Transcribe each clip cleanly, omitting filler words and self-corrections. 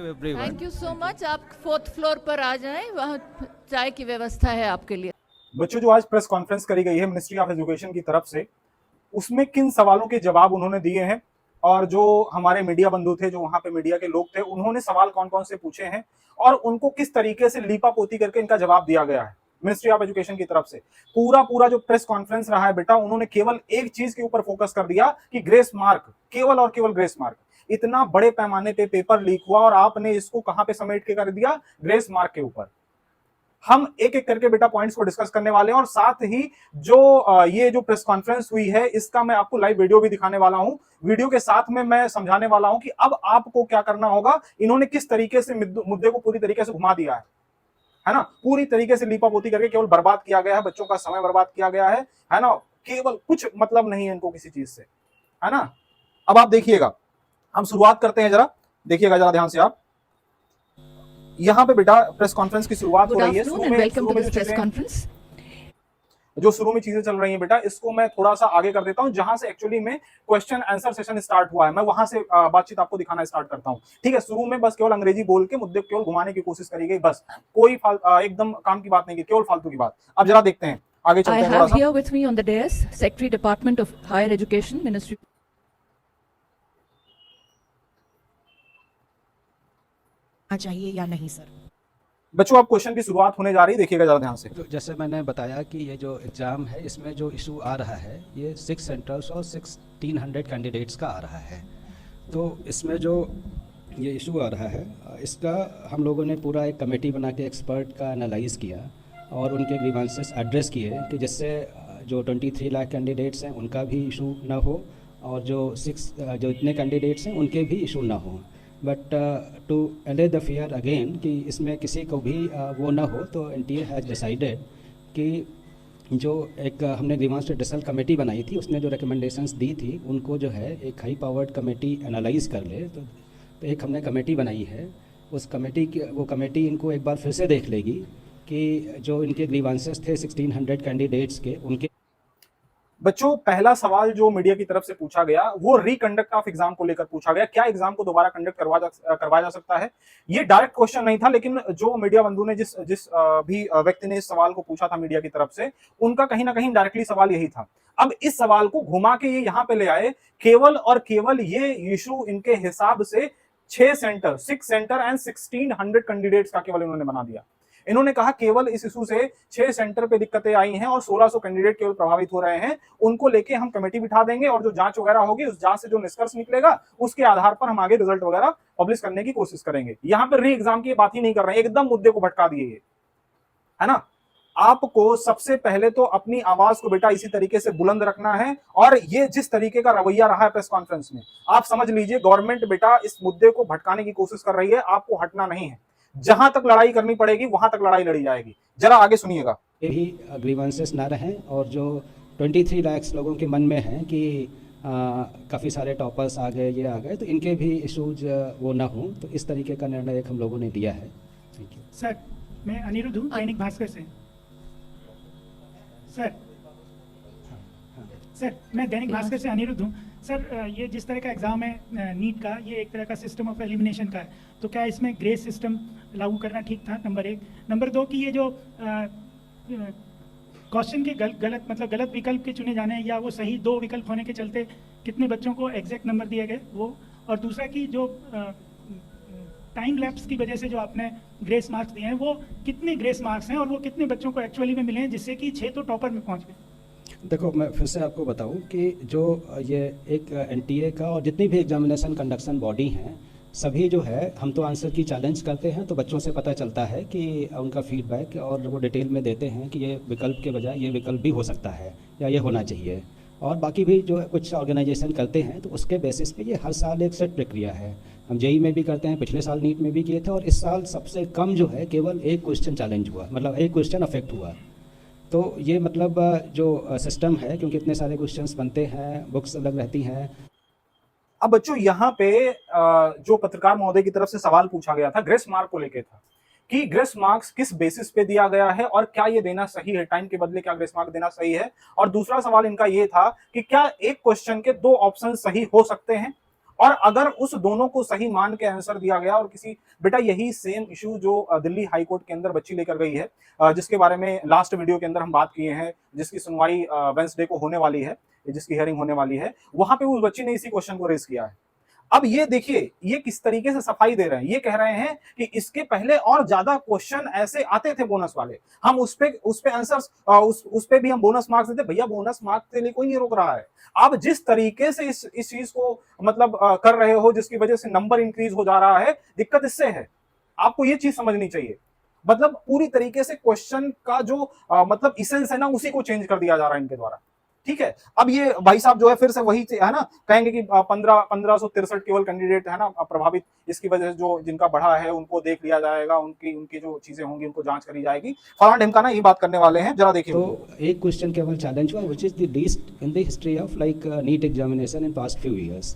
everyone. Thank you so much. आप 4th floor पर आ जाएं, वहाँ चाय की व्यवस्था है आपके लिए। बच्चों, जो आज प्रेस कॉन्फ्रेंस करी गई है मिनिस्ट्री ऑफ एजुकेशन की तरफ से, उसमें किन सवालों के जवाब उन्होंने दिए हैं और जो हमारे मीडिया बंधु थे, जो वहां पे मीडिया के लोग थे, उन्होंने सवाल कौन कौन से पूछे हैं और उनको किस तरीके से लीपापोती करके इनका जवाब दिया गया है मिनिस्ट्री ऑफ एजुकेशन की तरफ से। पूरा पूरा जो प्रेस कॉन्फ्रेंस रहा है बेटा, उन्होंने केवल एक चीज के ऊपर फोकस कर दिया कि ग्रेस मार्क, केवल और केवल ग्रेस मार्क। इतना बड़े पैमाने पे पेपर लीक हुआ और आपने इसको कहां पे समेट के कर दिया? ग्रेस मार्क के ऊपर। हम एक एक करके बेटा पॉइंट्स को डिस्कस करने वाले हैं और साथ ही जो ये जो प्रेस कॉन्फ्रेंस हुई है, इसका मैं आपको लाइव वीडियो भी दिखाने वाला हूं। वीडियो के साथ में मैं समझाने वाला हूं कि अब आपको क्या करना होगा। इन्होंने किस तरीके से मुद्दे को पूरी तरीके से घुमा दिया है ना? पूरी तरीके से लीपापोती करके केवल बर्बाद किया गया है, बच्चों का समय बर्बाद किया गया है ना? केवल कुछ मतलब नहीं है इनको किसी चीज से, है ना? अब आप देखिएगा, हम शुरुआत करते हैं, जरा देखिएगा जरा ध्यान से आप। यहाँ पे बेटा प्रेस कॉन्फ्रेंस की शुरुआत हो रही है। जो शुरू में चीजें चल रही हैं बेटा, इसको मैं थोड़ा सा आगे कर देता हूं, जहां से एक्चुअली में क्वेश्चन आंसर सेशन स्टार्ट हुआ है, मैं वहां से बातचीत आपको दिखाना स्टार्ट करता हूं। ठीक है, शुरू में बस केवल अंग्रेजी बोल के मुद्दे केवल घुमाने की कोशिश करी गई, बस कोई एकदम काम की बात नहीं की, केवल फालतू की बात। अब जरा देखते हैं, आगे चलते हैं थोड़ा सा। I have here with me on the dais Secretary Department of Higher Education Ministry. चाहिए या नहीं सर? बच्चों, अब क्वेश्चन की शुरुआत होने जा रही है, देखिएगा जरा ध्यान से। तो जैसे मैंने बताया कि ये जो एग्ज़ाम है, इसमें जो इशू आ रहा है ये 6 सेंटर्स और 1600 कैंडिडेट्स का आ रहा है। तो इसमें जो ये इशू आ रहा है, इसका हम लोगों ने पूरा एक कमेटी बना के एक्सपर्ट का एनालाइज़ किया और उनके ग्रीवांसेस एड्रेस किए कि जिससे जो 23 लाख कैंडिडेट्स हैं उनका भी इशू ना हो और जो इतने कैंडिडेट्स हैं उनके भी इशू ना हो। बट टू एले द फियर अगेन कि इसमें किसी को भी वो ना हो, तो एनटीए हैज़ डिसाइडेड कि जो एक हमने ग्रीवांस रिड्रेसल कमेटी बनाई थी, उसने जो रिकमेंडेशंस दी थी उनको जो है एक हाई पावर्ड कमेटी एनालाइज कर ले। तो एक हमने कमेटी बनाई है, उस कमेटी की वो कमेटी इनको एक बार फिर से देख लेगी कि जो इनके ग्रीवांसेस थे 1600 कैंडिडेट्स के, उनके। बच्चों, पहला सवाल जो मीडिया की तरफ से पूछा गया वो रिकंडक्ट ऑफ एग्जाम को लेकर पूछा गया। क्या एग्जाम को दोबारा कंडक्ट करवाया जा सकता है? ये डायरेक्ट क्वेश्चन नहीं था, लेकिन जो मीडिया बंधु ने जिस भी व्यक्ति ने इस सवाल को पूछा था मीडिया की तरफ से, उनका कहीं ना कहीं डायरेक्टली सवाल यही था। अब इस सवाल को घुमा के ये यहाँ पे ले आए, केवल और केवल ये इशू इनके हिसाब से 6 सेंटर एंड 1600 कैंडिडेट्स का केवल इन्होंने बना दिया। इन्होंने कहा केवल इस इशू से 6 सेंटर पे दिक्कतें आई हैं और 1600 कैंडिडेट केवल प्रभावित हो रहे हैं। उनको लेके हम कमेटी बिठा देंगे और जो जांच वगैरह होगी, उस जांच से जो निष्कर्ष निकलेगा उसके आधार पर हम आगे रिजल्ट वगैरह पब्लिश करने की कोशिश करेंगे। यहां पर री एग्जाम की बात ही नहीं कर रहे हैं, एकदम मुद्दे को भटका दिए, है ना? आपको सबसे पहले तो अपनी आवाज को बेटा इसी तरीके से बुलंद रखना है और ये जिस तरीके का रवैया रहा है प्रेस कॉन्फ्रेंस में, आप समझ लीजिए गवर्नमेंट बेटा इस मुद्दे को भटकाने की कोशिश कर रही है। आपको हटना नहीं है, जहां तक लड़ाई करनी पड़ेगी वहां तक लड़ाई लड़ी जाएगी। जरा आगे सुनिएगा। भी ग्रीवांसेस ना रहें और जो 23 लाख लोगों के मन में है कि काफ़ी सारे टॉपर्स आ गए, ये आ गए, तो इनके भी इशूज वो ना हों, तो इस तरीके का निर्णय एक हम लोगों ने दिया है। Thank you sir. मैं अनिरुद्ध हूँ, दैनिक भास्कर से। सर मैं दैनिक भास्कर से अनिरुद्ध हूँ। सर ये जिस तरह का एग्ज़ाम है नीट का, ये एक तरह का सिस्टम ऑफ एलिमिनेशन का है, तो क्या इसमें ग्रेस सिस्टम लागू करना ठीक था? नंबर 1। नंबर 2 कि ये जो क्वेश्चन के गलत विकल्प के चुने जाने या वो सही 2 विकल्प होने के चलते कितने बच्चों को एग्जैक्ट नंबर दिए गए वो, और दूसरा कि जो टाइम लैप्स की वजह से जो आपने ग्रेस मार्क्स दिए हैं, वो कितने ग्रेस मार्क्स हैं और वो कितने बच्चों को एक्चुअली में मिले हैं जिससे कि 6 तो टॉपर में पहुँच गए? देखो, मैं फिर से आपको बताऊं कि जो ये एक एनटीए का और जितनी भी एग्जामिनेशन कंडक्शन बॉडी हैं, सभी जो है हम तो आंसर की चैलेंज करते हैं, तो बच्चों से पता चलता है कि उनका फीडबैक और वो डिटेल में देते हैं कि ये विकल्प के बजाय ये विकल्प भी हो सकता है या ये होना चाहिए। और बाकी भी जो कुछ ऑर्गेनाइजेशन करते हैं, तो उसके बेसिस पे ये हर साल एक सेट प्रक्रिया है। हम जेई में भी करते हैं, पिछले साल नीट में भी किए थे, और इस साल सबसे कम जो है केवल एक क्वेश्चन चैलेंज हुआ, मतलब एक क्वेश्चन अफेक्ट हुआ। तो ये मतलब जो सिस्टम है, क्योंकि इतने सारे क्वेश्चंस बनते हैं, बुक्स अलग रहती हैं। अब बच्चों, यहाँ पे जो पत्रकार महोदय की तरफ से सवाल पूछा गया था ग्रेस मार्क को लेके था कि ग्रेस मार्क्स किस बेसिस पे दिया गया है और क्या ये देना सही है, टाइम के बदले क्या ग्रेस मार्क देना सही है। और दूसरा सवाल इनका ये था कि क्या एक क्वेश्चन के 2 ऑप्शन सही हो सकते हैं और अगर उस दोनों को सही मान के आंसर दिया गया और किसी बेटा यही सेम इशू जो दिल्ली हाई कोर्ट के अंदर बच्ची लेकर गई है, जिसके बारे में लास्ट वीडियो के अंदर हम बात किए हैं, जिसकी सुनवाई वेंसडे को होने वाली है, जिसकी हियरिंग होने वाली है, वहां पे उस बच्ची ने इसी क्वेश्चन को रेज किया है। अब ये देखिए ये किस तरीके से सफाई दे रहे हैं, ये कह रहे हैं कि इसके पहले और ज्यादा क्वेश्चन ऐसे आते थे बोनस वाले, हम उस पे आंसर्स उस पे भी हम बोनस मार्क्स देते। भैया बोनस मार्क्स के लिए कोई नहीं रोक रहा है, आप जिस तरीके से इस चीज को मतलब कर रहे हो जिसकी वजह से नंबर इंक्रीज हो जा रहा है, दिक्कत इससे है। आपको ये चीज समझनी चाहिए, मतलब पूरी तरीके से क्वेश्चन का जो मतलब इसेंस है ना, उसी को चेंज कर दिया जा रहा है इनके द्वारा। ठीक है, अब ये भाई साहब जो है फिर से वही है ना, कहेंगे कि 1563 केवल कैंडिडेट है ना प्रभावित, इसकी वजह से जो जिनका बढ़ा है उनको देख लिया जाएगा, उनकी जो चीजें होंगी उनको जांच करी जाएगी, फलाना ढिमकाना, ये बात करने वाले हैं। जरा देखिए। तो एक क्वेश्चन केवल चैलेंज हुआ which is the least in the history of like NEET examination in past few years.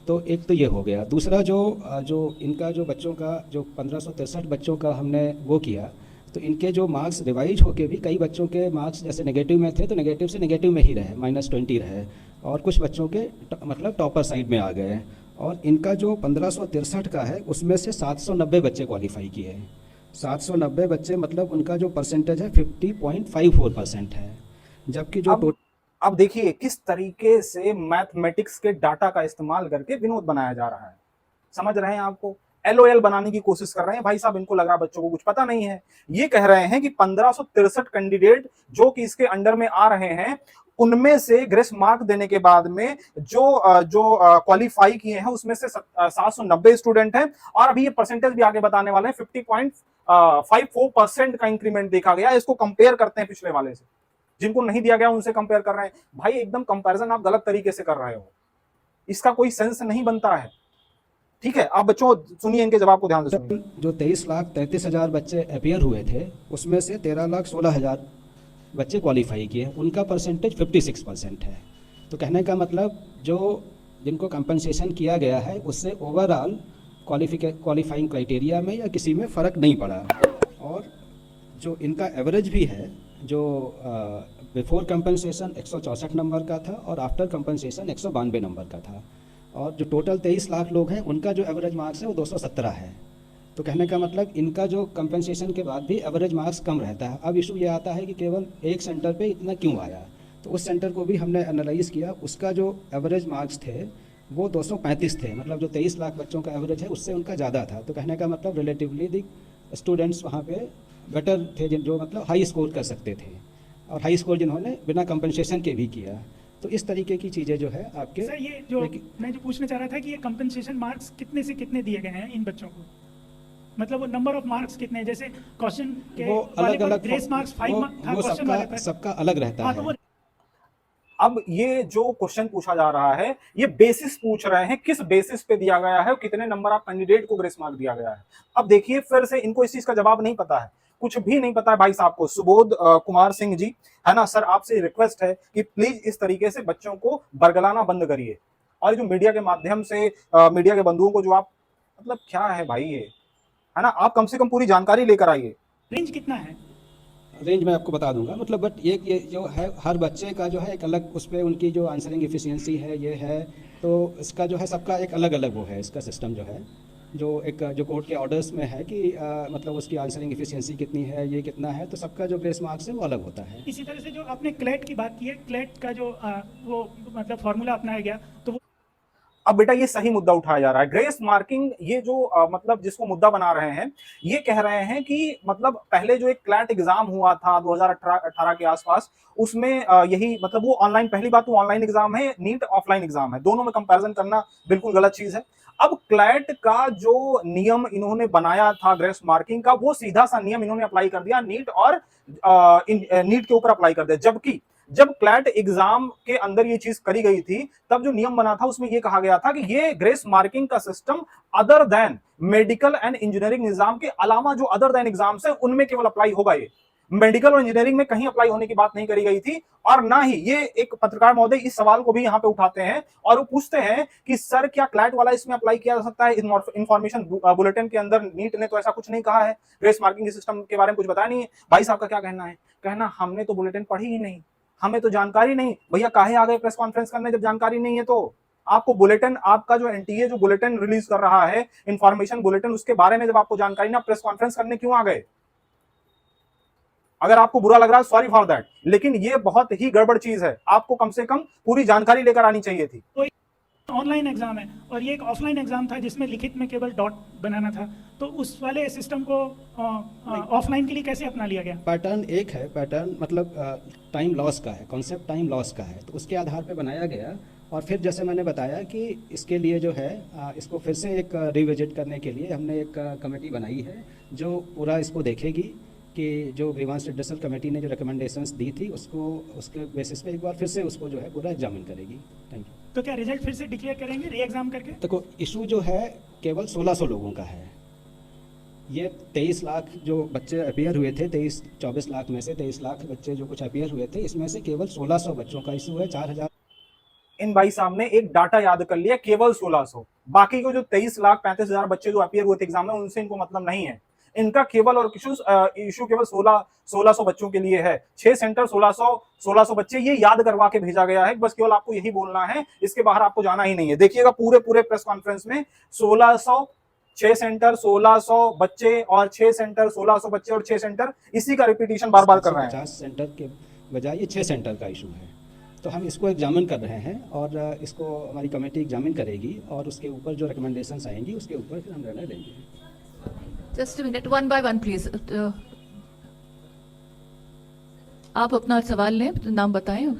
तो एक तो ये हो गया। दूसरा जो इनका जो बच्चों का जो 1563 बच्चों का हमने वो किया, तो इनके जो मार्क्स रिवाइज होके भी कई बच्चों के मार्क्स जैसे नेगेटिव में थे तो नेगेटिव से नेगेटिव में ही रहे, -20 रहे, और कुछ बच्चों के मतलब टॉपर साइड में आ गए। और इनका जो 1563 का है उसमें से 790 बच्चे क्वालिफाई किए हैं। 790 बच्चे मतलब उनका जो परसेंटेज है 50.54% है, जबकि जो अब देखिए किस तरीके से मैथमेटिक्स के डाटा का इस्तेमाल करके विनोद बनाया जा रहा है, समझ रहे हैं आपको, LOL बनाने की कोशिश कर रहे हैं भाई साहब। इनको लग रहा बच्चों को कुछ पता नहीं है। ये कह रहे हैं कि 1563 कैंडिडेट जो कि इसके अंडर में आ रहे हैं, उनमें से ग्रेस मार्क देने के बाद में जो क्वालिफाई किए हैं उसमें से 790 स्टूडेंट हैं, और अभी ये परसेंटेज भी आगे बताने वाले हैं। 50.54% का इंक्रीमेंट देखा गया। इसको कंपेयर करते हैं पिछले वाले से, जिनको नहीं दिया गया उनसे कंपेयर कर रहे हैं। भाई एकदम कंपैरिजन आप गलत तरीके से कर रहे हो, इसका कोई सेंस नहीं बनता है। ठीक है, आप बच्चों सुनिए इनके जवाब को ध्यान से सुनिए। जो 23,33,000 बच्चे अपियर हुए थे उसमें से 13,16,000 बच्चे क्वालिफाई किए, उनका परसेंटेज 56% है। तो कहने का मतलब जो जिनको कंपनसेशन किया गया है उससे ओवरऑल क्वालिफाइंग क्राइटेरिया में या किसी में फ़र्क नहीं पड़ा। और जो इनका एवरेज भी है, जो बिफोर कंपनसेशन 164 नंबर का था और आफ्टर कंपनसेशन 192 नंबर का था। और जो टोटल 23 लाख लोग हैं उनका जो एवरेज मार्क्स है वो 217 है। तो कहने का मतलब इनका जो कंपनसेशन के बाद भी एवरेज मार्क्स कम रहता है। अब इशू ये आता है कि केवल एक सेंटर पे इतना क्यों आया, तो उस सेंटर को भी हमने एनालाइज़ किया। उसका जो एवरेज मार्क्स थे वो 235 थे, मतलब जो 23 लाख बच्चों का एवरेज है उससे उनका ज़्यादा था। तो कहने का मतलब रिलेटिवली दी स्टूडेंट्स वहाँ पे बेटर थे, जो मतलब हाई स्कोर कर सकते थे, और हाई स्कोर जिन्होंने बिना कंपनसेशन के भी किया। तो इस तरीके की चीज़ें जो है आपके सर, ये जो मैं जो पूछना चाह रहा था कि ये कंपनसेशन मार्क्स कितने से कितने दिए गए हैं इन बच्चों को, मतलब वो नंबर ऑफ मार्क्स कितने, जैसे क्वेश्चन के वो अलग अलग ग्रेस मार्क्स 5 था, क्वेश्चन वाले पे सबका अलग रहता है। अब ये जो क्वेश्चन पूछा जा रहा है ये बेसिस पूछ रहे हैं, किस बेसिस पे दिया गया है, कितने नंबर ऑफ कैंडिडेट को ग्रेस मार्क दिया गया है। अब देखिए फिर से इनको इस चीज का जवाब नहीं पता है, कुछ भी नहीं पता है भाई साहब को। सुबोध कुमार सिंह जी है ना सर, आपसे रिक्वेस्ट है कि प्लीज इस तरीके से बच्चों को बरगलाना बंद करिए, और जो मीडिया के माध्यम से मीडिया के बंधुओं को जो आप मतलब क्या है भाई ये, है ना, आप कम से कम पूरी जानकारी लेकर आइए। रेंज कितना है? रेंज मैं आपको बता दूंगा, मतलब बट ये जो है हर बच्चे का जो है एक अलग, उस पर उनकी जो आंसरिंग एफिशिएंसी है ये है, तो इसका जो है सबका एक अलग अलग वो है, इसका सिस्टम जो है जो एक जो कोर्ट के ऑर्डर्स में है कि मतलब उसकी आंसरिंग एफिशिएंसी कितनी है, ये कितना है, तो सबका जो ग्रेस मार्क्स है वो अलग होता है। इसी तरह से जो आपने क्लैट की बात की है, क्लैट का जो वो मतलब फॉर्मूला अपनाया गया, तो वो अब बेटा ये सही मुद्दा उठाया जा रहा है। ग्रेस मार्किंग ये जो मतलब जिसको मुद्दा बना रहे हैं, ये कह रहे हैं कि मतलब पहले जो एक क्लैट एग्जाम हुआ था 2018 के आसपास, उसमें यही मतलब वो ऑनलाइन, पहली बात तो ऑनलाइन एग्जाम है, नीट ऑफलाइन एग्जाम है, दोनों में कंपैरिजन करना बिल्कुल गलत चीज है। अब क्लैट का जो नियम इन्होंने बनाया था ग्रेस मार्किंग का, वो सीधा सा नियम इन्होंने अप्लाई कर दिया नीट और नीट के ऊपर अप्लाई कर दिया। जबकि जब क्लैट एग्जाम के अंदर ये चीज करी गई थी, तब जो नियम बना था उसमें ये कहा गया था कि ये ग्रेस मार्किंग का system other than medical and engineering exam के अलावा जो अदर देन एग्जाम्स है उनमें केवल अप्लाई होगा। ये मेडिकल और इंजीनियरिंग में कहीं अप्लाई होने की बात नहीं करी गई थी। और ना ही ये एक पत्रकार महोदय इस सवाल को भी यहाँ पे उठाते हैं और वो पूछते हैं कि सर क्या क्लैट वाला इसमें अप्लाई किया जा सकता है? इंफॉर्मेशन बुलेटिन के अंदर नीट ने तो ऐसा कुछ नहीं कहा है, ग्रेस मार्किंग सिस्टम के बारे में कुछ बताया नहीं है। भाई साहब का क्या कहना है? कहना हमने तो बुलेटिन पढ़ी ही नहीं, हमें तो जानकारी नहीं। भैया काहे आ गए प्रेस कॉन्फ्रेंस करने जब जानकारी नहीं है? तो आपको बुलेटिन, आपका जो एनटीए जो बुलेटिन रिलीज कर रहा है, इंफॉर्मेशन बुलेटिन, उसके बारे में जब आपको जानकारी ना, प्रेस कॉन्फ्रेंस करने क्यों आ गए? अगर आपको बुरा लग रहा है, सॉरी फॉर दैट, लेकिन ये बहुत ही गड़बड़ चीज है। आपको कम से कम पूरी जानकारी लेकर आनी चाहिए थी। ऑनलाइन एग्जाम है और ये एक ऑफलाइन एग्जाम था जिसमें लिखित में केवल डॉट बनाना था, तो उस वाले सिस्टम को ऑफलाइन के लिए कैसे अपना लिया गया? पैटर्न एक है, पैटर्न मतलब टाइम लॉस का है, कॉन्सेप्ट टाइम लॉस का है, तो उसके आधार पे बनाया गया। और फिर जैसे मैंने बताया कि इसके लिए जो है इसको फिर से एक रिविजिट करने के लिए हमने एक कमेटी बनाई है जो पूरा इसको देखेगी कि जो ग्रीवांस रिड्रेसल कमेटी ने जो रिकमेंडेशंस दी थी उसको, उसके बेसिस पे एक बार फिर से उसको जो है पूरा एग्जामिन करेगी। Thank you. तो क्या रिजल्ट फिर से डिक्लेयर करेंगे री एग्जाम करके? देखो, इशू जो है केवल 1600 लोगों का है। ये 23 लाख जो बच्चे अपियर हुए थे, 24 लाख में से 23 लाख बच्चे जो कुछ अपियर हुए थे, इसमें से केवल 1600 बच्चों का इशू है। 4000 इन भाई साहब ने एक डाटा याद कर लिया, केवल 1600। बाकी को जो 23,35,000 बच्चे जो अपियर हुए थे एग्जाम में, उनसे इनको मतलब नहीं है। इनका केवल और इशू केवल 1600 बच्चों के लिए है। 6 सेंटर 1600 बच्चे, ये याद करवा के भेजा गया है। बस केवल आपको यही बोलना है, इसके बाहर आपको जाना ही नहीं है। देखिएगा पूरे प्रेस कॉन्फ्रेंस में 1600, 6 सेंटर 1600 बच्चे और 6 सेंटर 1600 बच्चे और 6 सेंटर, इसी का रिपीटिशन बार बार कर रहे हैं। 50 सेंटर के बजाय ये 6 सेंटर का इशू है। तो हम इसको एग्जामिन कर रहे हैं और इसको हमारी कमेटी एग्जामिन करेगी और उसके ऊपर जो रिकमेंडेशंस आएंगी उसके ऊपर फिर हम निर्णय लेंगे। Just minute, one by one please. आप अपना सवाल लें, नाम बताएं।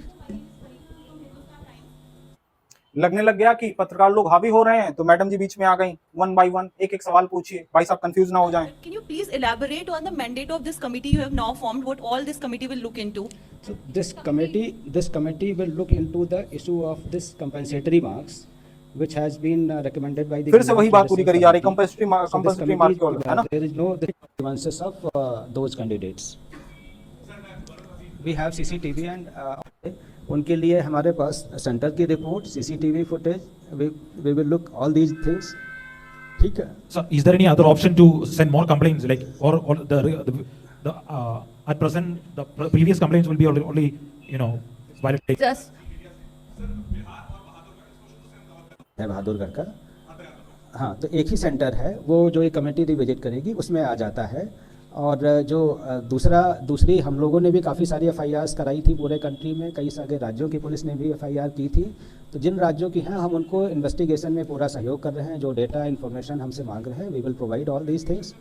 लगने लग गया कि पत्रकार लोग हावी हो रहे हैं, तो मैडम जी बीच में आ गई। वन बाय वन एक सवाल पूछिए, भाई साहब कंफ्यूज ना हो जाएं। Can you please elaborate on the mandate of this committee you have now formed? What all this committee will look into? So this committee will look into the issue of this compensatory marks, which has been recommended by the. फिर से वही बात पूरी करी जा रही, compulsory mark है ना? There is no grievances of those candidates. We have CCTV and उनके लिए हमारे पास सेंटर की report, CCTV footage, we will look all these things. ठीक है। So is there any other option to send more complaints, like or the at present the previous complaints will be only violated? Just है बहादुरगढ़ का। हाँ, तो एक ही centre है वो जो ये कमेटी रिविजिट करेगी उसमें आ जाता है। और जो दूसरी हम लोगों ने भी काफ़ी सारी FIRs कराई थी पूरे कंट्री में, कई सारे राज्यों की पुलिस ने भी FIR की थी। तो जिन राज्यों की हैं हम उनको इन्वेस्टिगेशन में पूरा सहयोग कर रहे हैं। जो डेटा इन्फॉर्मेशन हमसे मांग रहे हैं, we will provide all these things.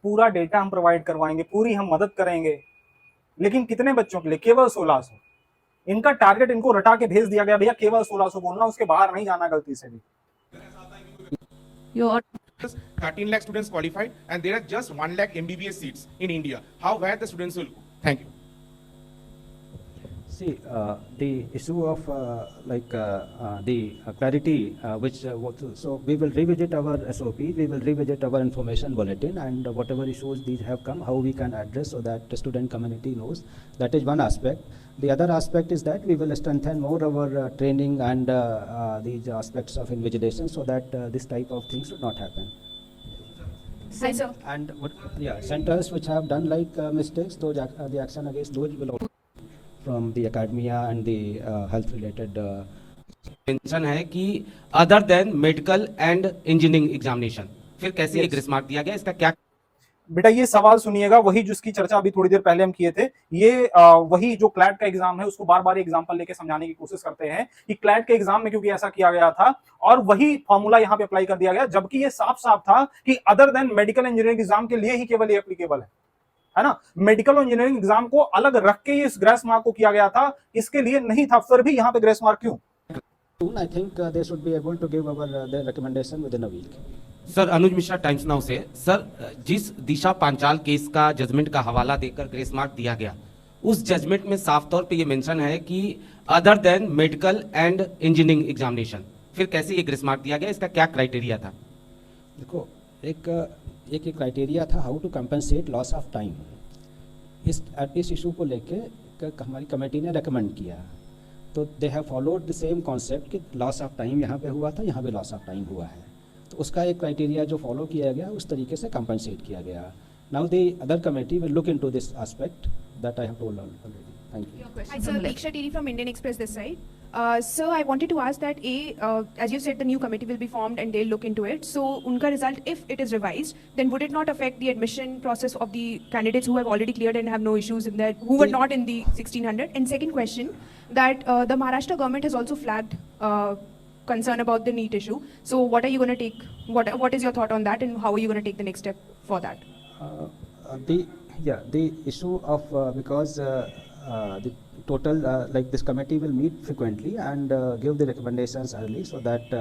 पूरा डेटा हम प्रोवाइड करवाएंगे, पूरी हम मदद करेंगे, लेकिन कितने बच्चों के लिए? केवल 1600। इनका टारगेट इनको रटा के भेज दिया गया, भैया केवल 1600 बोलना, उसके बाहर नहीं जाना गलती से भी। Your 13 lakh students qualified and there are just 1 lakh MBBS seats in India. How where the students will go? Thank you. See, the issue of the clarity so we will revisit our SOP, we will revisit our information bulletin, and whatever issues these have come, how we can address so that the student community knows. That is one aspect. The other aspect is that we will strengthen more our training and these aspects of invigilation so that this type of things should not happen. And centers which have done mistakes, those the action against those will also from the academia and the health related mention है कि other than medical and engineering examination, फिर कैसे ये grace mark दिया गया, इसका क्या? बेटा ये सवाल सुनिएगा, वही जिसकी चर्चा अभी थोड़ी देर पहले हम किए थे। ये वही जो क्लैट का एग्जाम है उसको बार बार एग्जांपल लेके समझाने की कोशिश करते हैं कि क्लैट के एग्जाम में क्योंकि ऐसा किया गया था और वही फॉर्मूला यहाँ पे अप्लाई कर दिया गया, जबकि ये साफ साफ था कि other than medical engineering exam के लिए ही केवल ये एप्लीकेबल है ना। मेडिकल और इंजीनियरिंग एग्जाम को अलग रख के ये इस ग्रेस मार्क को किया गया था, इसके लिए नहीं था। फिर भी यहाँ पे ग्रेस मार्क क्यों? I think they should be able to give our their recommendation within a week. Sir, Anuj Mishra, times now से। सर, जिस दिशा पांचाल केस का जजमेंट का हवाला देकर ग्रेस मार्क दिया गया, उस जजमेंट में साफ तौर पे ये मेंशन है कि other than medical and engineering examination, फिर कैसे ये ग्रेस मार्क दिया गया, इसका क्या क्राइटेरिया था? देखो, एक क्राइटेरिया था how to compensate loss of time. इस इशू को लेके हमारी कमेटी ने रेकमेंड किया, तो they have followed the same concept कि लॉस ऑफ टाइम यहाँ पे हुआ था, यहाँ पे लॉस ऑफ टाइम हुआ है, तो उसका एक क्राइटेरिया जो फॉलो किया गया उस तरीके से कंपनसेट किया गया। Now the other committee will look into this aspect that I have told already. Thank you. Hi, sir. Diksha Tiri from Indian Express this side. Sir, I wanted to ask that as you said, the new committee will be formed and they'll look into it. So, unka result, if it is revised, then would it not affect the admission process of the candidates who have already cleared and have no issues in that, who were not in the 1600? And second question, that the Maharashtra government has also flagged concern about the NEET issue. So, what are you going to take? What is your thought on that, and how are you going to take the next step for that? The issue of because the total like this committee will meet frequently and give the recommendations early, so that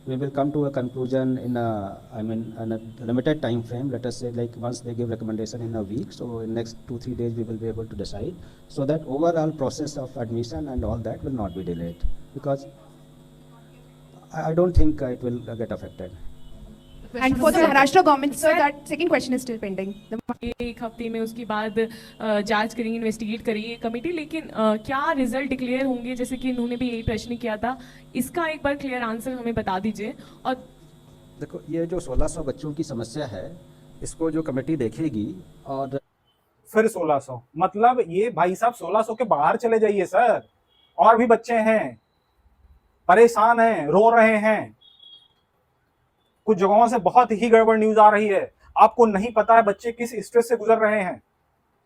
we will come to a conclusion in in a limited time frame. Let us say, like, once they give recommendation in a week, so in next 2-3 days we will be able to decide, so that overall process of admission and all that will not be delayed, because I don't think it will get affected. And for the Maharashtra government, sir, that second question is still pending. एक हफ्ते में उसके बाद जांच करेंगे, investigate करेंगे committee, लेकिन क्या रिजल्ट डिक्लेयर होंगे, जैसे कि इन्होंने भी यही प्रश्न किया था, इसका एक बार क्लियर आंसर हमें बता दीजिए। और देखो, ये जो 1600 बच्चों की समस्या है, इसको जो कमेटी देखेगी, और फिर 1600 मतलब ये भाई साहब 1600 के बाहर चले जाइए सर, और भी बच्चे हैं, परेशान हैं, रो रहे हैं, कुछ जगहों से बहुत ही गड़बड़ न्यूज आ रही है, आपको नहीं पता है बच्चे किस स्ट्रेस से गुजर रहे हैं।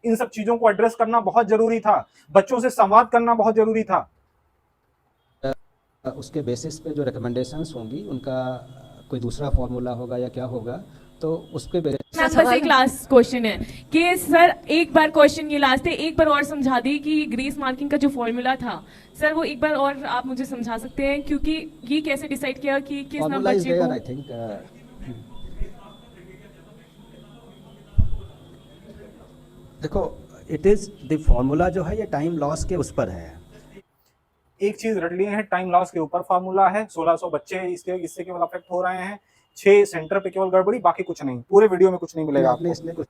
इन सब चीजों को एड्रेस करना बहुत जरूरी था, बच्चों से संवाद करना बहुत जरूरी था। उसके बेसिस पे जो रिकमेंडेशंस होंगी, उनका कोई दूसरा फॉर्मूला होगा या क्या होगा, तो उसके बस एक लास्ट क्वेश्चन है कि सर, एक बार क्वेश्चन ये लास्ट है, एक बार और समझा दी कि ग्रेस मार्किंग का जो फॉर्मूला था सर, वो एक बार और आप मुझे समझा सकते हैं, क्योंकि ये कैसे डिसाइड किया कि किस नंबर बच्चे को। आई थिंक देखो, इट इज द फॉर्मूला जो है, ये टाइम लॉस के उस पर है। एक चीज रट लिए हैं, टाइम लॉस के ऊपर फार्मूला है। 1600 बच्चे इससे केवल अफेक्ट हो रहे हैं, 6 सेंटर पे केवल गड़बड़ी, बाकी कुछ नहीं। पूरे वीडियो में कुछ नहीं मिलेगा आपको। इसमें कुछ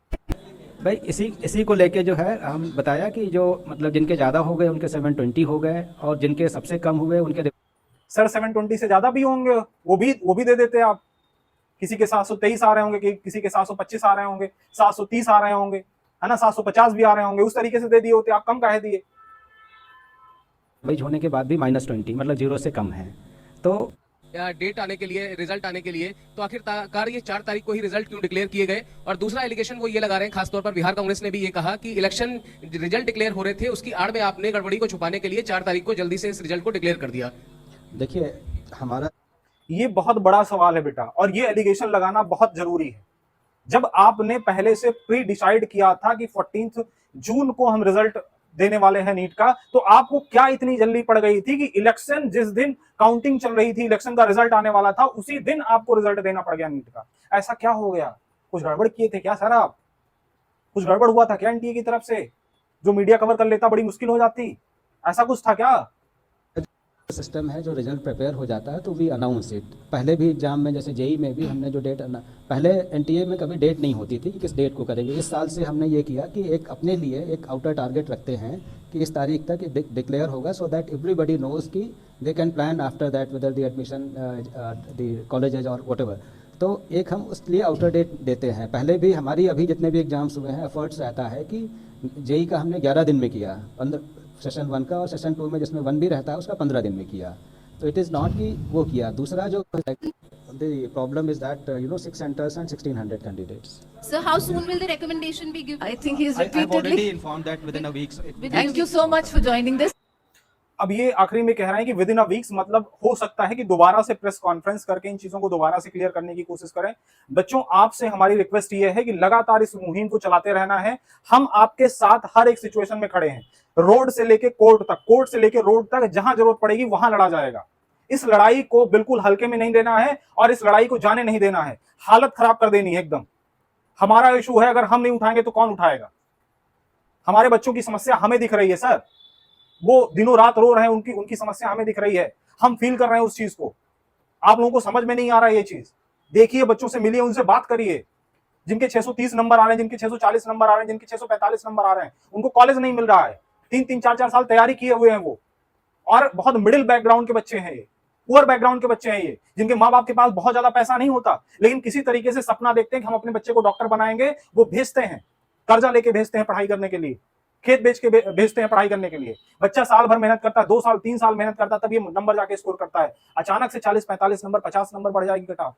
भाई इसी को लेके जो है हम बताया कि जो मतलब जिनके ज्यादा हो गए उनके 720 हो गए, और जिनके सबसे कम हुए उनके सर 720 से ज्यादा भी होंगे, वो भी दे देते आप। किसी के 723 आ रहे होंगे, किसी के 725 आ रहे होंगे, 730 आ रहे होंगे, है ना, 750 भी आ रहे होंगे, उस तरीके से दे दिए होते, आप कम काहे दिए? भाई होने के बाद भी -20 मतलब 0 से कम है। तो डेट आने के लिए, रिजल्ट आने के लिए, तो आखिरकार ये 4 तारीख को ही रिजल्ट क्यों डिक्लेयर किए गए? और दूसरा एलिगेशन वो ये लगा रहे हैं, खासतौर पर बिहार कांग्रेस ने भी ये कहा कि इलेक्शन रिजल्ट डिक्लेयर हो रहे थे, उसकी आड़ में आपने गड़बड़ी को छुपाने के लिए 4 तारीख को जल्दी से इस रिजल्ट को डिक्लेयर कर दिया। देखिए, हमारा ये बहुत बड़ा सवाल है बेटा, और ये एलिगेशन लगाना बहुत जरूरी है। जब आपने पहले से प्री डिसाइड किया था कि 14 जून को हम रिजल्ट देने वाले हैं नीट का, तो आपको क्या इतनी जल्दी पड़ गई थी कि इलेक्शन जिस दिन काउंटिंग चल रही थी, इलेक्शन का रिजल्ट आने वाला था, उसी दिन आपको रिजल्ट देना पड़ गया नीट का? ऐसा क्या हो गया? कुछ गड़बड़ किए थे क्या सर आप? कुछ गड़बड़ हुआ था क्या एनटीए की तरफ से, जो मीडिया कवर कर लेता बड़ी मुश्किल हो जाती? ऐसा कुछ था क्या? सिस्टम है, जो रिजल्ट प्रिपेयर हो जाता है तो वी अनाउंस इट। पहले भी एग्जाम में, जैसे जेई में भी हमने जो डेट, पहले एनटीए में कभी डेट नहीं होती थी कि किस डेट को करेंगे। इस साल से हमने ये किया कि एक अपने लिए एक आउटर टारगेट रखते हैं कि इस तारीख तक डिक्लेयर होगा, सो दैट एवरीबडी नोज कि they can plan after that whether the admission the colleges और व्हाटएवर। तो एक हम उसके लिए आउटर डेट देते हैं। पहले भी हमारी अभी जितने भी एग्जाम्स हुए हैं, एफर्ट्स रहता है कि जेई का हमने 11 दिन में किया, सेशन 1 का, और सेशन 2 में जिसमें 1 भी रहता है उसका 15 दिन में किया। तो इट इज़ नॉट कि वो किया। दूसरा जो the problem is that 6 centers and 1600 candidates. Sir, how soon will the recommendation be given? I think he's I've already informed that within a week. Thank you so much for joining this. अब ये आखिरी में कह रहे हैं कि with in a weeks, मतलब हो सकता है कि दोबारा से प्रेस कॉन्फ्रेंस करके इन चीजों को दोबारा से क्लियर करने की कोशिश करें। बच्चों, आपसे हमारी रिक्वेस्ट ये है कि लगातार इस मुहिम को चलाते रहना है। हम आपके साथ हर एक सिचुएशन में खड़े हैं, रोड से लेके कोर्ट तक, कोर्ट से लेके रोड तक, जहां जरूरत पड़ेगी वहां लड़ा जाएगा। इस लड़ाई को बिल्कुल हल्के में नहीं देना है, और इस लड़ाई को जाने नहीं देना है। हालत खराब कर देनी है एकदम। हमारा इशू है, अगर हम नहीं उठाएंगे तो कौन उठाएगा? हमारे बच्चों की समस्या हमें दिख रही है सर, वो दिनों रात रो रहे हैं, उनकी समस्या हमें दिख रही है, हम फील कर रहे हैं उस चीज को। आप लोगों को समझ में नहीं आ रहा है ये चीज। देखिए, बच्चों से मिलिए, उनसे बात करिए। जिनके 630 नंबर आ रहे हैं, जिनके 640 नंबर आ रहे हैं, जिनके 645 नंबर आ रहे हैं, उनको कॉलेज नहीं मिल रहा है। 3-3, 4-4 साल तैयारी किए हुए हैं वो, और बहुत मिडिल बैकग्राउंड के बच्चे हैं ये। पुअर बैकग्राउंड के बच्चे हैं ये, जिनके माँ बाप के पास बहुत ज्यादा पैसा नहीं होता, लेकिन किसी तरीके से सपना देखते हैं कि हम अपने बच्चे को डॉक्टर बनाएंगे, वो भेजते हैं, कर्जा लेके भेजते हैं पढ़ाई करने के लिए, खेत बेच के भेजते हैं पढ़ाई करने के लिए। बच्चा साल भर मेहनत करता है, 2 साल 3 साल मेहनत करता है, तब ये नंबर जाके स्कोर करता है। अचानक से 40-45 नंबर 50 नंबर बढ़ जाएगी कट ऑफ,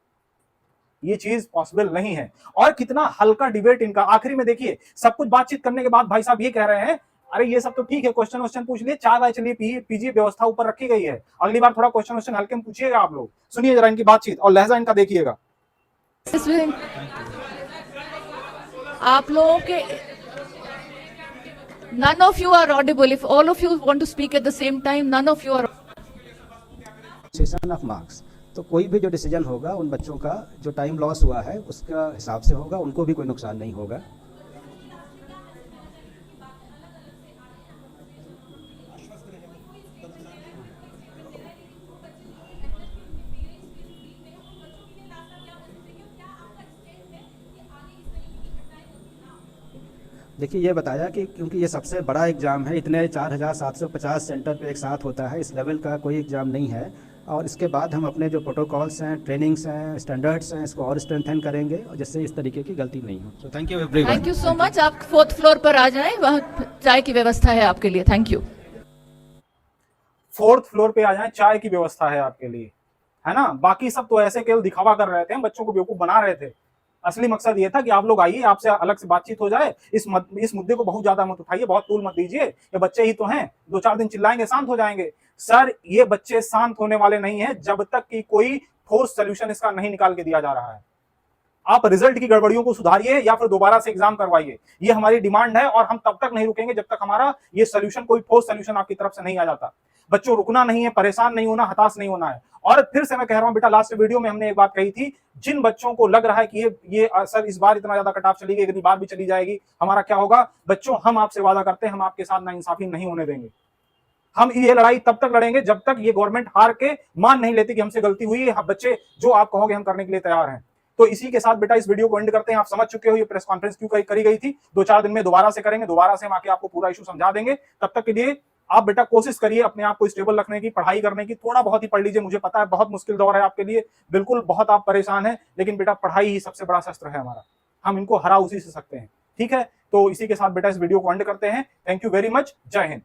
ये चीज पॉसिबल नहीं है। और कितना हल्का डिबेट इनका। आखिरी में देखिए, सब कुछ बातचीत करने के बाद भाई साहब ये कह रहे हैं, अरे ये सब तो ठीक है, क्वेश्चन पूछ लिए, चाय वाय चलिए पीजिए, व्यवस्था ऊपर रखी गई है, अगली बार थोड़ा क्वेश्चन हल्के में पूछिएगा आप लोग। सुनिए जरा इनकी बातचीत और लहजा इनका देखिएगा। आप लोगों के none of you are audible. If all of you want to speak at the same time, none of you are. Session of marks, तो कोई भी जो डिसीजन होगा उन बच्चों का जो टाइम लॉस हुआ है उसका हिसाब से होगा, उनको भी कोई नुकसान नहीं होगा। देखिए ये बताया कि क्योंकि ये सबसे बड़ा एग्ज़ाम है, इतने 4750 सेंटर पे एक साथ होता है, इस लेवल का कोई एग्ज़ाम नहीं है। और इसके बाद हम अपने जो प्रोटोकॉल्स हैं, ट्रेनिंग्स हैं, स्टैंडर्ड्स हैं, इसको और स्ट्रेंथन करेंगे और जिससे इस तरीके की गलती नहीं हो। तो thank you everyone. Thank you so much. आप 4th फ्लोर पर आ जाएं, वहाँ चाय की व्यवस्था है आपके लिए। Thank you. 4th फ्लोर पे आ जाएं, चाय की व्यवस्था है आपके लिए, है ना। बाकी सब तो ऐसे केवल दिखावा कर रहे थे, हम बच्चों को बेवकूफ बना रहे थे। असली मकसद ये था कि आप लोग आइए, आपसे अलग से बातचीत हो जाए, इस मुद्दे को बहुत ज्यादा मत उठाइए, बहुत तूल मत दीजिए, ये बच्चे ही तो हैं, 2-4 दिन चिल्लाएंगे शांत हो जाएंगे। सर ये बच्चे शांत होने वाले नहीं है जब तक कि कोई ठोस सोल्यूशन इसका नहीं निकाल के दिया जा रहा है। आप रिजल्ट की गड़बड़ियों को सुधारिए या फिर दोबारा से एग्जाम करवाइए, ये हमारी डिमांड है और हम तब तक नहीं रुकेंगे जब तक हमारा ये सोल्यूशन, कोई ठोस सोल्यूशन आपकी तरफ से नहीं आ जाता। बच्चों रुकना नहीं है, परेशान नहीं होना, हताश नहीं होना है। और फिर से मैं कह रहा हूं बेटा, लास्ट वीडियो में हमने एक बात कही थी, जिन बच्चों को लग रहा है कि ये सर इस बार इतना ज्यादा कट ऑफ चली गई, अगली बार भी चली जाएगी, हमारा क्या होगा? बच्चों हम आपसे वादा करते हैं, हम आपके साथ नाइंसाफी नहीं होने देंगे। हम ये लड़ाई तब तक लड़ेंगे जब तक ये गवर्नमेंट हार के मान नहीं लेती कि हमसे गलती हुई है। बच्चे जो आप कहोगे हम करने के लिए तैयार हैं। तो इसी के साथ बेटा इस वीडियो को एंड करते हैं। आप समझ चुके हो ये प्रेस कॉन्फ्रेंस क्यों करी गई थी। 2-4 दिन में दोबारा से करेंगे, दोबारा से हम आके आपको पूरा इशू समझा देंगे। तब तक के लिए आप बेटा कोशिश करिए अपने आप को स्टेबल रखने की, पढ़ाई करने की, थोड़ा बहुत ही पढ़ लीजिए। मुझे पता है बहुत मुश्किल दौर है आपके लिए, बिल्कुल बहुत आप परेशान हैं, लेकिन बेटा पढ़ाई ही सबसे बड़ा शस्त्र है हमारा, हम इनको हरा उसी से सकते हैं। ठीक है, तो इसी के साथ बेटा इस वीडियो को एंड करते हैं। थैंक यू वेरी मच, जय हिंद।